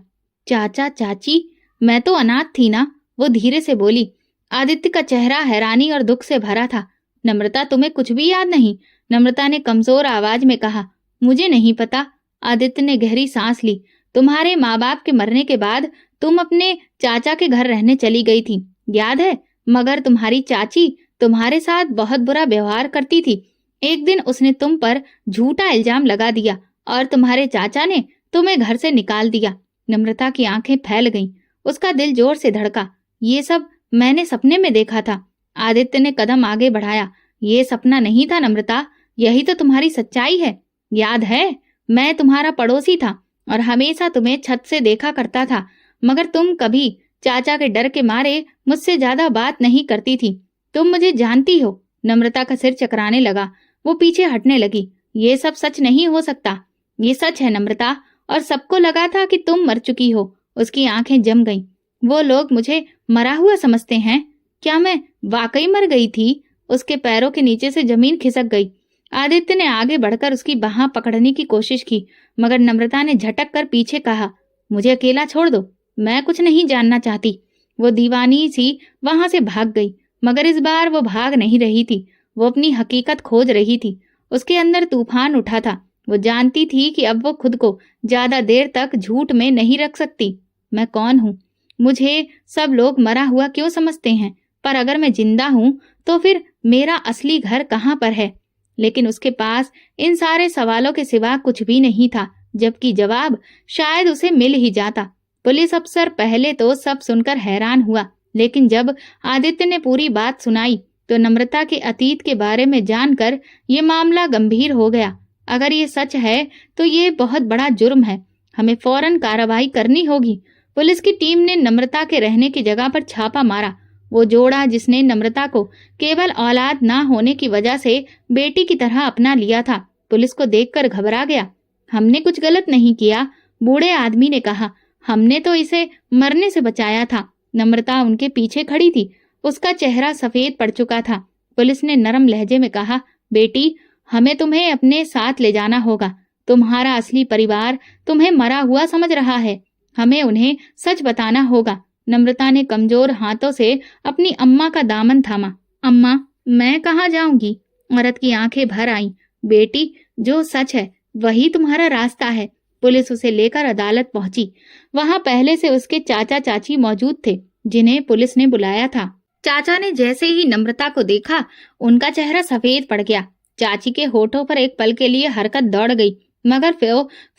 चाचा चाची? मैं तो अनाथ थी ना, वो धीरे से बोली। आदित्य का चेहरा हैरानी और दुख से भरा था। नम्रता, तुम्हें कुछ भी याद नहीं? नम्रता ने कमजोर आवाज में कहा। मुझे नहीं पता। आदित्य ने गहरी सांस ली। तुम्हारे माँ बाप के मरने के बाद तुम अपने चाचा के घर रहने चली गई थी, याद है? मगर तुम्हारी चाची तुम्हारे साथ बहुत बुरा व्यवहार करती थी। एक दिन उसने तुम पर झूठा इल्जाम लगा दिया और तुम्हारे चाचा ने तुम्हें घर से निकाल दिया। नम्रता की आंखें फैल गईं। उसका दिल जोर से धड़का। ये सब मैंने सपने में देखा था। आदित्य ने कदम आगे बढ़ाया। ये सपना नहीं था नम्रता, यही तो तुम्हारी सच्चाई है। याद है, मैं तुम्हारा पड़ोसी था और हमेशा तुम्हें छत से देखा करता था, मगर तुम कभी चाचा के डर के मारे मुझसे ज्यादा बात नहीं करती थी। तुम मुझे जानती हो। नम्रता का सिर चकराने लगा। वो पीछे हटने लगी। ये सब सच नहीं हो सकता। ये सच है नम्रता, और सबको लगा था कि तुम मर चुकी हो। उसकी आंखें जम गईं। वो लोग मुझे मरा हुआ समझते हैं। क्या मैं वाकई मर गई थी? उसके पैरों के नीचे से जमीन खिसक गई। आदित्य ने आगे बढ़कर उसकी बाह पकड़ने की कोशिश की, मगर नम्रता ने झटक कर पीछे कहा, मुझे अकेला छोड़ दो, मैं कुछ नहीं जानना चाहती। वो दीवानी सी वहां से भाग गई, मगर इस बार वो भाग नहीं रही थी। वो अपनी हकीकत खोज रही थी। उसके अंदर तूफान उठा था। वो जानती थी कि अब वो खुद को ज्यादा देर तक झूठ में नहीं रख सकती। मैं कौन हूँ? मुझे सब लोग मरा हुआ क्यों समझते हैं? पर अगर मैं जिंदा हूँ तो फिर मेरा असली घर कहाँ पर है? लेकिन उसके पास इन सारे सवालों के सिवा कुछ भी नहीं था, जबकि जवाब शायद उसे मिल ही जाता। पुलिस अफसर पहले तो सब सुनकर हैरान हुआ, लेकिन जब आदित्य ने पूरी बात सुनाई तो नम्रता के अतीत के बारे में जानकर ये मामला गंभीर हो गया। अगर ये सच है तो ये बहुत बड़ा जुर्म है। हमें फौरन कार्रवाई करनी होगी। पुलिस की टीम ने नम्रता के रहने की जगह पर छापा मारा। वो जोड़ा जिसने नम्रता को केवल औलाद ना होने की वजह से बेटी की तरह अपना लिया था, पुलिस को देखकर घबरा गया। हमने कुछ गलत नहीं किया, बूढ़े आदमी ने कहा। हमने तो इसे मरने से बचाया था। नम्रता उनके पीछे खड़ी थी। उसका चेहरा सफेद पड़ चुका था। पुलिस ने नरम लहजे में कहा, बेटी, हमें तुम्हें अपने साथ ले जाना होगा। तुम्हारा असली परिवार तुम्हें मरा हुआ समझ रहा है। हमें उन्हें सच बताना होगा। नम्रता ने कमजोर हाथों से अपनी अम्मा का दामन थामा। अम्मा, मैं कहाँ जाऊंगी? औरत की आंखें भर आईं। बेटी, जो सच है वही तुम्हारा रास्ता है। पुलिस उसे लेकर अदालत पहुंची। वहां पहले से उसके चाचा चाची मौजूद थे, जिन्हें पुलिस ने बुलाया था। चाचा ने जैसे ही नम्रता को देखा, उनका चेहरा सफेद पड़ गया। चाची के होठों पर एक पल के लिए हरकत दौड़ गई, मगर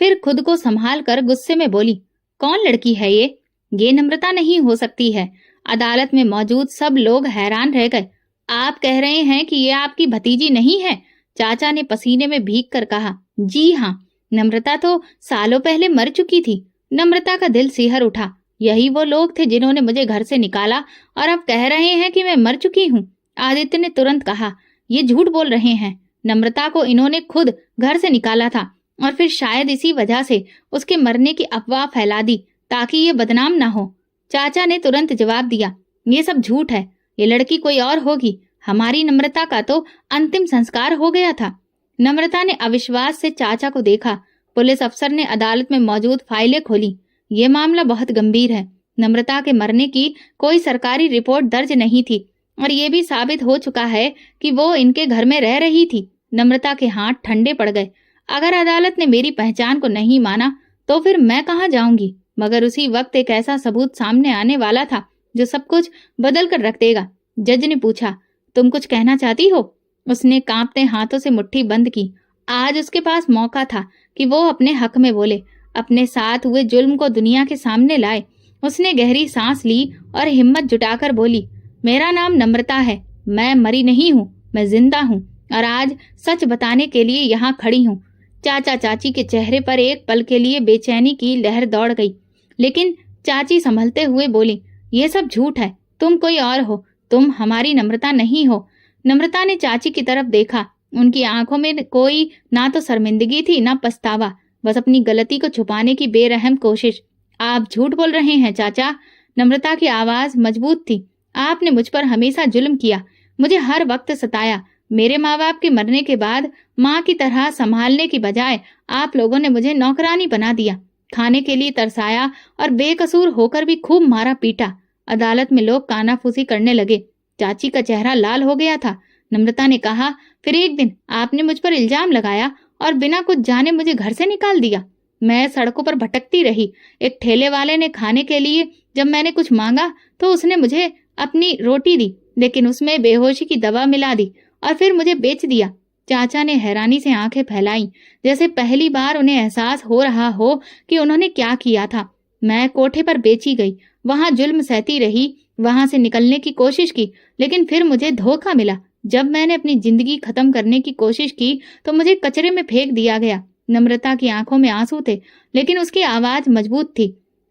फिर खुद को संभाल कर गुस्से में बोली, कौन लड़की है ये? ये नम्रता नहीं हो सकती है। अदालत में मौजूद सब लोग हैरान रह गए। आप कह रहे हैं कि ये आपकी भतीजी नहीं है? चाचा ने पसीने में भीग कर कहा। जी हाँ, नम्रता तो सालों पहले मर चुकी थी। नम्रता का दिल सिहर उठा। यही वो लोग थे जिन्होंने मुझे घर से निकाला और अब कह रहे हैं कि मैं मर चुकी हूँ। आदित्य ने तुरंत कहा, ये झूठ बोल रहे हैं। नम्रता को इन्होंने खुद घर से निकाला था और फिर शायद इसी वजह से उसके मरने की अफवाह फैला दी ताकि ये बदनाम ना हो। चाचा ने तुरंत जवाब दिया, ये सब झूठ है। ये लड़की कोई और होगी। हमारी नम्रता का तो अंतिम संस्कार हो गया था। नम्रता ने अविश्वास से चाचा को देखा। पुलिस अफसर ने अदालत में मौजूद फाइलें खोली। ये मामला बहुत गंभीर है। नम्रता के मरने की कोई सरकारी रिपोर्ट दर्ज नहीं थी और ये भी साबित हो चुका है कि वो इनके घर में रह रही थी। नम्रता के हाथ ठंडे पड़ गए। अगर अदालत ने मेरी पहचान को नहीं माना तो फिर मैं कहाँ जाऊंगी? मगर उसी वक्त एक ऐसा सबूत सामने आने वाला था जो सब कुछ बदल कर रख देगा। जज ने पूछा, तुम कुछ कहना चाहती हो? उसने कांपते हाथों से मुट्ठी बंद की। आज उसके पास मौका था कि वो अपने हक में बोले, अपने साथ हुए जुल्म को दुनिया के सामने लाए। उसने गहरी सांस ली और हिम्मत जुटाकर बोली, मेरा नाम नम्रता है। मैं मरी नहीं हूँ, मैं जिंदा हूँ और आज सच बताने के लिए यहाँ खड़ी हूँ। चाचा चाची के चेहरे पर एक पल के लिए बेचैनी की लहर दौड़ गई, लेकिन चाची संभलते हुए बोली, ये सब झूठ है। तुम कोई और हो, तुम हमारी नम्रता नहीं हो। नम्रता ने चाची की तरफ देखा। उनकी आंखों में कोई ना तो शर्मिंदगी थी ना पछतावा, बस अपनी गलती को छुपाने की बेरहम कोशिश। आप झूठ बोल रहे हैं चाचा। नम्रता की आवाज मजबूत थी। आपने मुझ पर हमेशा जुल्म किया, मुझे हर वक्त सताया। मेरे माँ बाप के मरने के बाद माँ की तरह संभालने की बजाय आप लोगों ने मुझे नौकरानी बना दिया, खाने के लिए तरसाया और बेकसूर होकर भी खूब मारा पीटा। अदालत में लोग कानाफूसी करने लगे। चाची का चेहरा लाल हो गया था। नम्रता ने कहा, फिर एक दिन आपने मुझ पर इल्जाम लगाया और बिना कुछ जाने मुझे घर से निकाल दिया। मैं सड़कों पर भटकती रही। एक ठेले वाले ने खाने के लिए जब मैंने कुछ मांगा तो उसने मुझे अपनी रोटी दी, लेकिन उसमें बेहोशी की दवा मिला दी और फिर मुझे बेच दिया। चाचा ने हैरानी से आंखें फैलाई, जैसे पहली बार उन्हें एहसास हो रहा हो कि उन्होंने क्या किया था। मैं कोठे पर बेची गई, वहां जुल्म सहती रही, वहां से निकलने की कोशिश की, लेकिन फिर मुझे धोखा मिला। जब मैंने अपनी जिंदगी खत्म करने की कोशिश की तो मुझे कचरे में फेंक दिया गया। नम्रता की आंखों में आंसू थे, लेकिन उसकी आवाज मजबूत थी।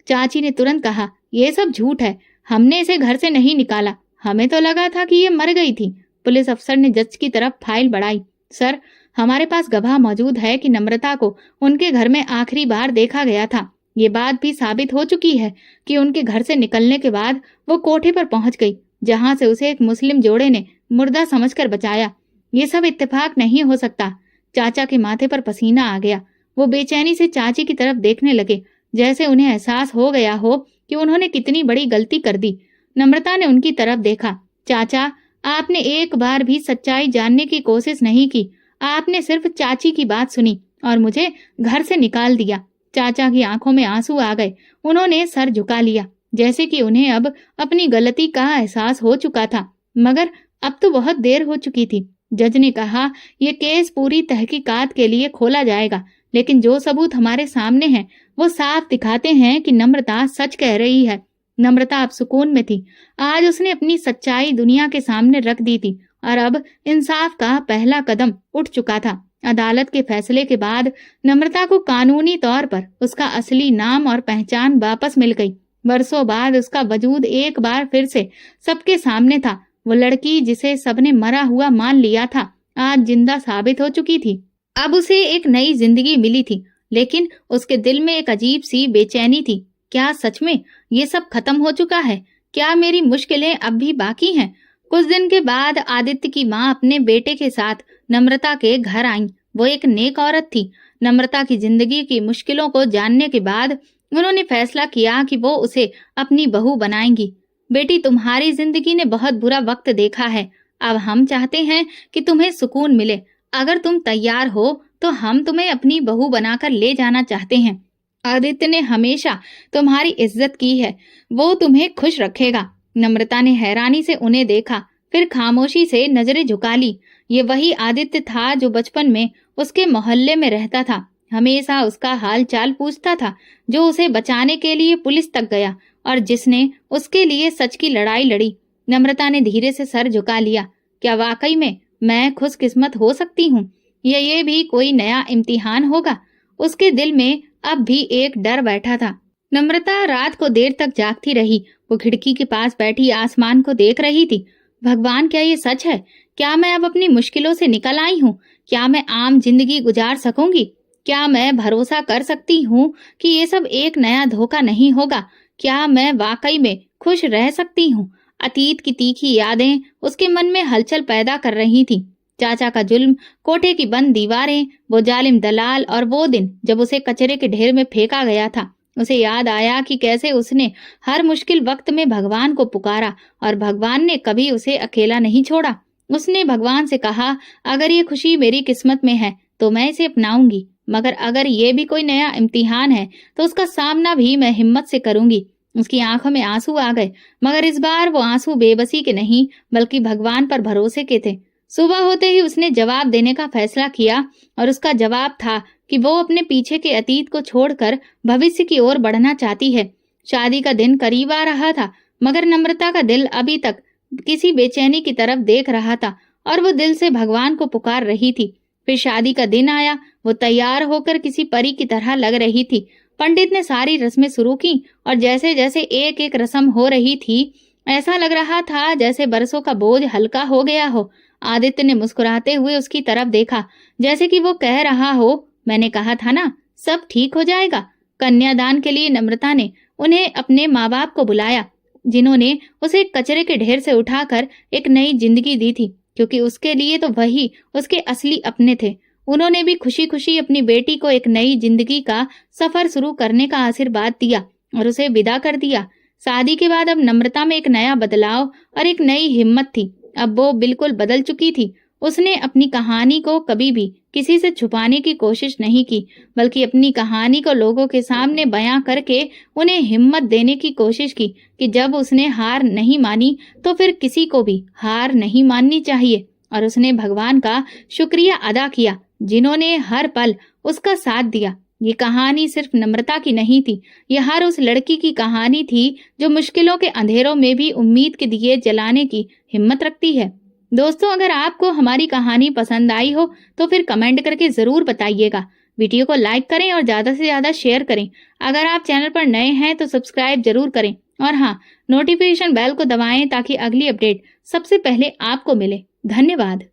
चाची ने तुरंत कहा, ये सब झूठ है, हमने इसे घर से नहीं निकाला, हमें तो लगा था कि ये मर गई थी। पुलिस अफसर ने जज की तरफ फाइल बढ़ाई। सर, हमारे पास गवाह मौजूद है कि नम्रता को उनके घर में आखिरी बार देखा गया था। ये बात भी साबित हो चुकी है कि उनके घर से निकलने के बाद वो कोठे पर पहुंच गई, जहां से उसे एक मुस्लिम जोड़े ने मुर्दा समझकर बचाया। ये सब इत्तेफाक नहीं हो सकता। चाचा के माथे पर पसीना आ गया। वो बेचैनी से चाची की तरफ देखने लगे, जैसे उन्हें एहसास हो गया हो कि उन्होंने कितनी बड़ी गलती कर दी। नम्रता ने उनकी तरफ देखा। चाचा, आपने एक बार भी सच्चाई जानने की कोशिश नहीं की। आपने सिर्फ चाची की बात सुनी और मुझे घर से निकाल दिया। चाचा की आंखों में आंसू आ गए। उन्होंने सर झुका लिया, जैसे कि उन्हें अब अपनी गलती का एहसास हो चुका था, मगर अब तो बहुत देर हो चुकी थी। जज ने कहा, ये केस पूरी तहकीकात के लिए खोला जाएगा, लेकिन जो सबूत हमारे सामने हैं वो साफ दिखाते हैं कि नम्रता सच कह रही है। नम्रता अब सुकून में थी। आज उसने अपनी सच्चाई दुनिया के सामने रख दी थी और अब इंसाफ का पहला कदम उठ चुका था। अदालत के फैसले के बाद नम्रता को कानूनी तौर पर उसका असली नाम और पहचान वापस मिल गई। वर्षों बाद उसका वजूद एक बार फिर से सबके सामने था। वो लड़की जिसे सबने मरा हुआ मान लिया था, आज जिंदा साबित हो चुकी थी। अब उसे एक नई जिंदगी मिली थी, लेकिन उसके दिल में एक अजीब सी बेचैनी थी। क्या सच में ये सब खत्म हो चुका है? क्या मेरी मुश्किलें अब भी बाकी हैं? कुछ दिन के बाद आदित्य की माँ अपने बेटे के साथ नम्रता के घर आईं। वो एक नेक औरत थी। नम्रता की जिंदगी की मुश्किलों को जानने के बाद उन्होंने फैसला किया कि वो उसे अपनी बहू बनाएंगी। बेटी, तुम्हारी जिंदगी ने बहुत बुरा वक्त देखा है। अब हम चाहते हैं कि तुम्हें सुकून मिले। अगर तुम तैयार हो तो हम तुम्हें अपनी बहू बनाकर ले जाना चाहते हैं। आदित्य ने हमेशा तुम्हारी इज्जत की है, वो तुम्हें खुश रखेगा। नम्रता ने हैरानी से उन्हें देखा, फिर खामोशी से नजरें झुका ली। ये वही आदित्य था जो बचपन में उसके मोहल्ले में रहता था, हमेशा उसका हाल चाल पूछता था, जो उसे बचाने के लिए पुलिस तक गया और जिसने उसके लिए सच की लड़ाई लड़ी। नम्रता ने धीरे से सर झुका लिया। क्या वाकई में मैं खुशकिस्मत हो सकती हूँ, या ये भी कोई नया इम्तिहान होगा? उसके दिल में अब भी एक डर बैठा था। नम्रता रात को देर तक जागती रही। वो खिड़की के पास बैठी आसमान को देख रही थी। भगवान, क्या ये सच है? क्या मैं अब अपनी मुश्किलों से निकल आई हूँ? क्या मैं आम जिंदगी गुजार सकूंगी? क्या मैं भरोसा कर सकती हूँ कि ये सब एक नया धोखा नहीं होगा? क्या मैं वाकई में खुश रह सकती हूँ? अतीत की तीखी यादें उसके मन में हलचल पैदा कर रही थी। चाचा का जुल्म, कोठे की बंद दीवारें, वो जालिम दलाल और वो दिन जब उसे कचरे के ढेर में फेंका गया था। उसे याद आया कि कैसे उसने हर मुश्किल वक्त में भगवान को पुकारा और भगवान ने कभी उसे अकेला नहीं छोड़ा। उसने भगवान से कहा, अगर ये खुशी मेरी किस्मत में है तो मैं इसे अपनाऊंगी, मगर अगर ये भी कोई नया इम्तिहान है तो उसका सामना भी मैं हिम्मत से करूंगी। उसकी आंखों में आंसू आ गए, मगर इस बार वो आंसू बेबसी के नहीं बल्कि भगवान पर भरोसे के थे। सुबह होते ही उसने जवाब देने का फैसला किया और उसका जवाब था कि वो अपने पीछे के अतीत को छोड़कर भविष्य की ओर बढ़ना चाहती है। शादी का दिन करीब आ रहा था, मगर नम्रता का दिल अभी तक किसी बेचैनी की तरफ देख रहा था और वो दिल से भगवान को पुकार रही थी। फिर शादी का दिन आया। वो तैयार होकर किसी परी की तरह लग रही थी। पंडित ने सारी रस्में शुरू की और जैसे जैसे एक एक रस्म हो रही थी, ऐसा लग रहा था जैसे बरसों का बोझ हल्का हो गया हो। आदित्य ने मुस्कुराते हुए उसकी तरफ देखा, जैसे कि वो कह रहा हो, मैंने कहा था ना, सब ठीक हो जाएगा। कन्यादान के लिए नम्रता ने उन्हें अपने माँ बाप को बुलाया, जिन्होंने उसे कचरे के ढेर से उठाकर एक नई जिंदगी दी थी, क्योंकि उसके लिए तो वही उसके असली अपने थे। उन्होंने भी खुशी खुशी अपनी बेटी को एक नई जिंदगी का सफर शुरू करने का आशीर्वाद दिया और उसे विदा कर दिया। शादी के बाद अब नम्रता में एक नया बदलाव और एक नई हिम्मत थी। अब वो बिल्कुल बदल चुकी थी। उसने अपनी कहानी को कभी भी किसी से छुपाने की कोशिश नहीं की, बल्कि अपनी कहानी को लोगों के सामने बयां करके उन्हें हिम्मत देने की कोशिश की कि जब उसने हार नहीं मानी तो फिर किसी को भी हार नहीं माननी चाहिए। और उसने भगवान का शुक्रिया अदा किया जिन्होंने हर पल उसका साथ दिया। ये कहानी सिर्फ नम्रता की नहीं थी, ये हर उस लड़की की कहानी थी जो मुश्किलों के अंधेरों में भी उम्मीद के दिए जलाने की हिम्मत रखती है। दोस्तों, अगर आपको हमारी कहानी पसंद आई हो तो फिर कमेंट करके जरूर बताइएगा। वीडियो को लाइक करें और ज्यादा से ज्यादा शेयर करें। अगर आप चैनल पर नए हैं तो सब्सक्राइब जरूर करें और हाँ, नोटिफिकेशन बेल को दबाएं ताकि अगली अपडेट सबसे पहले आपको मिले। धन्यवाद।